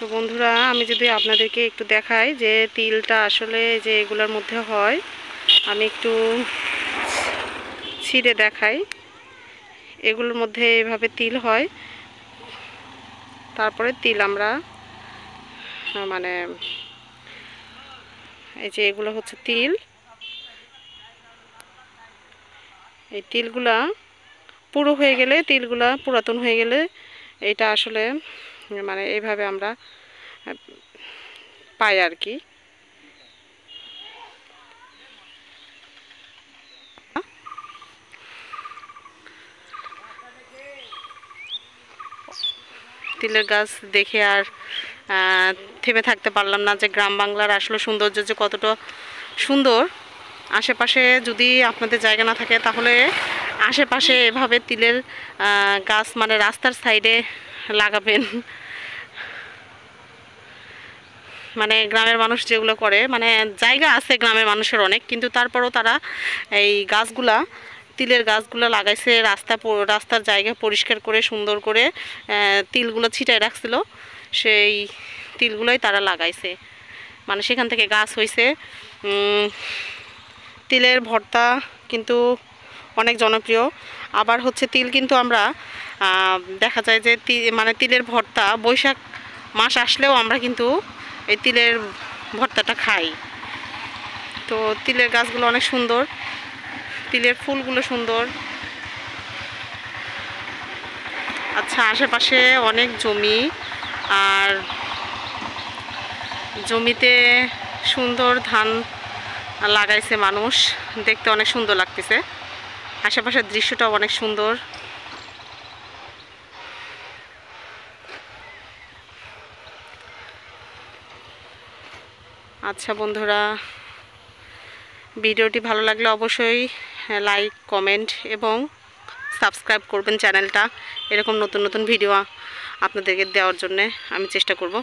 তো বন্ধুরা, আমি যদি আপনাদেরকে একটু দেখাই যে তিলটা আসলে যে এগুলোর মধ্যে হয়, আমি একটু ছিঁড়ে দেখাই। এগুলোর মধ্যে এভাবে তিল হয়। তারপরে তিল আমরা মানে এই যে এগুলো হচ্ছে তিল। এই তিলগুলা পুরো হয়ে গেলে, তিলগুলা পুরাতন হয়ে গেলে এটা আসলে মানে এইভাবে আমরা পাই আর কি। তিলের গাছ দেখে আর থেমে থাকতে পারলাম না যে গ্রাম বাংলার আসলে সৌন্দর্য যে কতটা সুন্দর। আশেপাশে যদি আপনাদের জায়গা না থাকে তাহলে আশেপাশে এভাবে তিলের গাছ মানে রাস্তার সাইডে লাগাবেন। মানে গ্রামের মানুষ যেগুলো করে, মানে জায়গা আছে গ্রামের মানুষের অনেক, কিন্তু তারপরও তারা এই গাছগুলা, তিলের গাছগুলো লাগাইছে রাস্তার জায়গা পরিষ্কার করে সুন্দর করে তিলগুলো ছিটায় রাখছিল। সেই তিলগুলোই তারা লাগাইছে, মানে সেখান থেকে গাছ হয়েছে। তিলের ভর্তা কিন্তু অনেক জনপ্রিয়। আবার হচ্ছে তিল কিন্তু আমরা দেখা যায় যে মানে তিলের ভর্তা বৈশাখ মাস আসলেও আমরা কিন্তু এই তিলের ভর্তাটা খাই। তো তিলের গাছগুলো অনেক সুন্দর, তিলের ফুলগুলো সুন্দর। আচ্ছা, আশেপাশে অনেক জমি, আর জমিতে সুন্দর ধান লাগাইছে মানুষ, দেখতে অনেক সুন্দর লাগতেছে। আশেপাশের দৃশ্যটাও অনেক সুন্দর। আচ্ছা বন্ধুরা, ভিডিওটি ভালো লাগলে অবশ্যই লাইক, কমেন্ট এবং সাবস্ক্রাইব করবেন চ্যানেলটা। এরকম নতুন নতুন ভিডিও আপনাদেরকে দেওয়ার জন্যে আমি চেষ্টা করব।